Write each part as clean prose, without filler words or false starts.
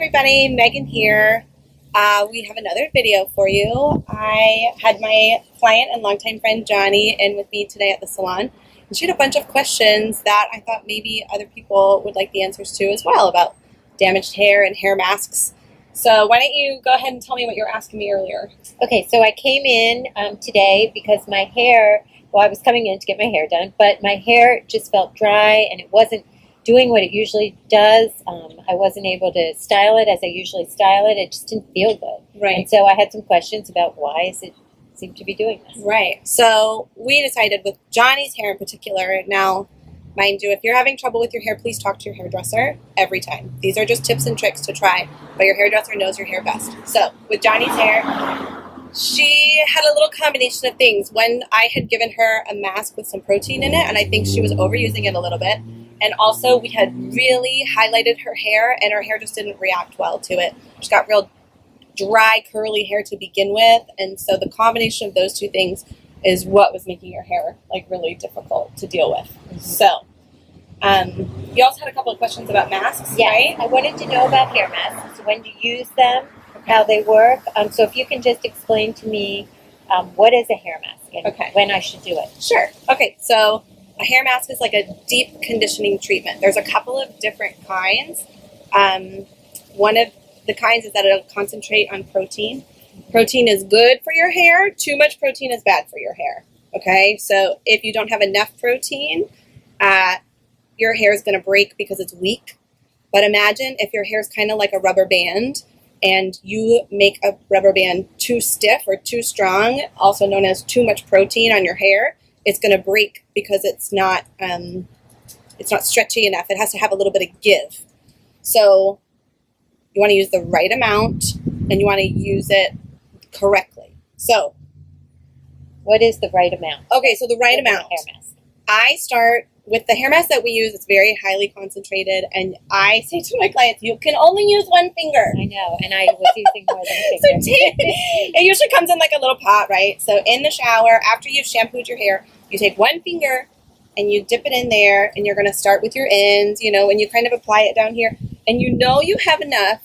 everybody, Megan here. We have another video for you. I had my client and longtime friend Jonnie in with me today at the salon, and she had a bunch of questions that I thought maybe other people would like the answers to as well about damaged hair and hair masks. So why don't you go ahead and tell me what you were asking me earlier. Okay, so I came in today because my hair, well, I was coming in to get my hair done, but my hair just felt dry and it wasn't doing what it usually does. I wasn't able to style it as I usually style it. It just didn't feel good. Right. And so I had some questions about why is it seem to be doing this. Right. So we decided with Jonnie's hair in particular, now, mind you, if you're having trouble with your hair, please talk to your hairdresser every time. These are just tips and tricks to try, but your hairdresser knows your hair best. So with Jonnie's hair, she had a little combination of things. When I had given her a mask with some protein in it, and I think she was overusing it a little bit. And also we had really highlighted her hair, and her hair just didn't react well to it. She's got real dry, curly hair to begin with. And so the combination of those two things is what was making your hair like really difficult to deal with. Mm-hmm. So you also had a couple of questions about masks, right? I wanted to know about hair masks, when to use them, how they work. So if you can just explain to me what is a hair mask and when I should do it. Sure. Okay, so a hair mask is like a deep conditioning treatment. There's a couple of different kinds. One of the kinds is that it'll concentrate on protein. Protein is good for your hair. Too much protein is bad for your hair. Okay, so if you don't have enough protein, your hair is going to break because it's weak. But imagine if your hair is kind of like a rubber band and you make a rubber band too stiff or too strong, also known as too much protein on your hair, it's going to break because it's not stretchy enough. It has to have a little bit of give. So you want to use the right amount and you want to use it correctly. So what is the right amount? Okay, so the right amount. Hair mask. I start with the hair mask that we use. It's very highly concentrated, and I say to my clients, you can only use one finger. I know, and I was using more than a finger. It usually comes in like a little pot, right? So in the shower, after you've shampooed your hair, you take one finger and you dip it in there, and you're going to start with your ends, and you kind of apply it down here. And you have enough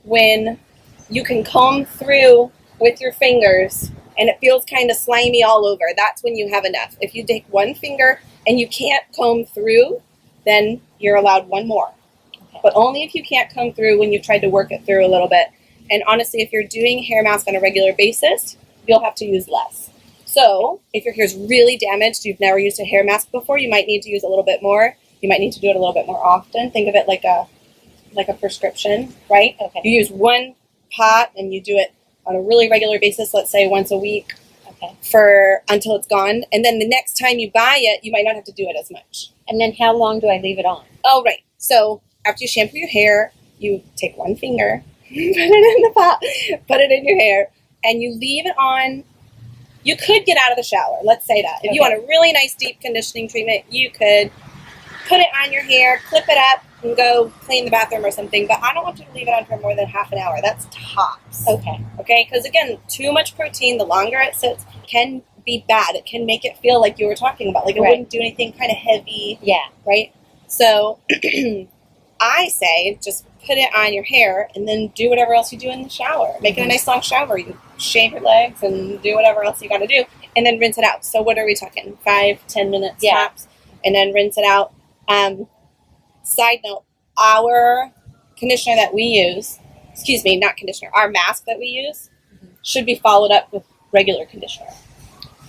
when you can comb through with your fingers and it feels kind of slimy all over. That's when you have enough. If you take one finger and you can't comb through, then you're allowed one more. Okay. But only if you can't comb through when you've tried to work it through a little bit. And honestly, if you're doing hair mask on a regular basis, you'll have to use less. So if your hair's really damaged, you've never used a hair mask before, you might need to use a little bit more. You might need to do it a little bit more often. Think of it like a prescription, right? Okay. You use one pot and you do it on a really regular basis, let's say once a week, until it's gone. And then the next time you buy it, you might not have to do it as much. And then how long do I leave it on? Oh, right. So after you shampoo your hair, you take one finger, put it in the pot, put it in your hair, and you leave it on. You could get out of the shower. Let's say that. If you want a really nice deep conditioning treatment, you could put it on your hair, clip it up, and go clean the bathroom or something. But I don't want you to leave it on for more than half an hour. That's tops. Okay. Because again, too much protein, the longer it sits, can be bad. It can make it feel like you were talking about, like it wouldn't do anything kind of heavy. Yeah. Right? So I say just put it on your hair and then do whatever else you do in the shower. Make it a nice long shower. You shave your legs and do whatever else you got to do, and then rinse it out. So what are we talking? 5-10 minutes tops, and then rinse it out. Side note, our conditioner that we use, not conditioner, our mask that we use should be followed up with regular conditioner.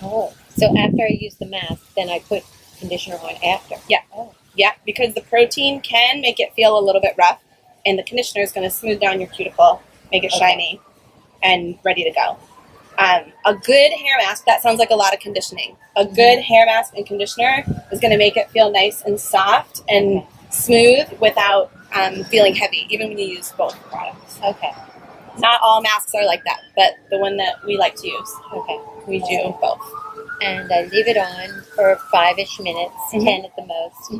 Oh, so after I use the mask, then I put conditioner on after? Yeah. Oh. Yeah, because the protein can make it feel a little bit rough, and the conditioner is going to smooth down your cuticle, make it shiny, and ready to go. A good hair mask, that sounds like a lot of conditioning. A good hair mask and conditioner is going to make it feel nice and soft and smooth without feeling heavy, even when you use both products. Okay. Not all masks are like that, but the one that we like to use. Okay. We do both. And I leave it on for 5-ish minutes, 10 at the most,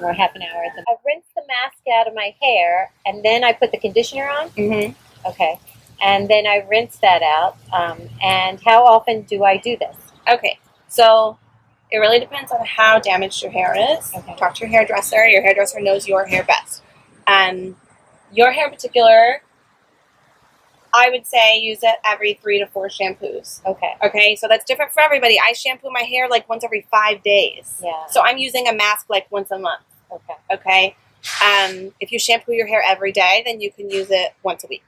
or half an hour at the most. I rinse the mask out of my hair, and then I put the conditioner on? Okay. And then I rinse that out. And how often do I do this? Okay. So it really depends on how damaged your hair is. Talk to your hairdresser. Your hairdresser knows your hair best. your hair in particular, I would say use it every 3 to 4 shampoos. Okay. Okay, so that's different for everybody. I shampoo my hair like once every 5 days. Yeah. So I'm using a mask like once a month. Okay. Okay. If you shampoo your hair every day, then you can use it once a week.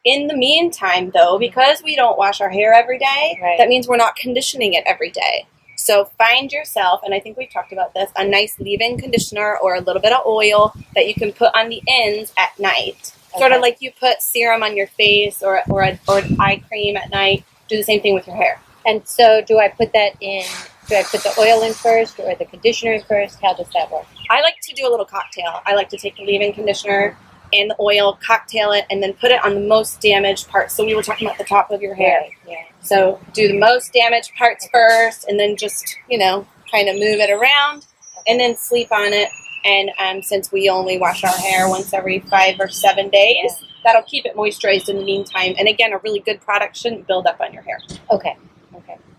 In the meantime, though, because we don't wash our hair every day, Right. that means we're not conditioning it every day. So find yourself, and I think we've talked about this, a nice leave-in conditioner or a little bit of oil that you can put on the ends at night. Sort of like you put serum on your face or eye cream at night. Do the same thing with your hair. And so do I put that in, do I put the oil in first or the conditioner in first? How does that work? I like to do a little cocktail. I like to take the leave-in conditioner and the oil, cocktail it, and then put it on the most damaged parts. So we were talking about the top of your hair. Right. Yeah. So do the most damaged parts first, and then just, kind of move it around, and then sleep on it. And since we only wash our hair once every 5 or 7 days, that'll keep it moisturized in the meantime. And again, a really good product shouldn't build up on your hair. Okay.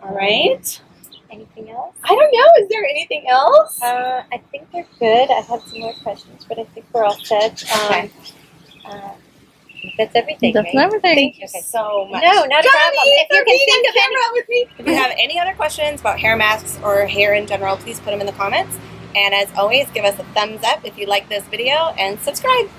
All right. Anything else? I don't know. Is there anything else? I think we're good. I have some more questions, but I think we're all set. Okay. That's everything. That's right? everything. Thank you so much. No, not a Jonnie, problem. If for you can being think on of any, camera with me. If you have any other questions about hair masks or hair in general, please put them in the comments. And as always, give us a thumbs up if you like this video and subscribe.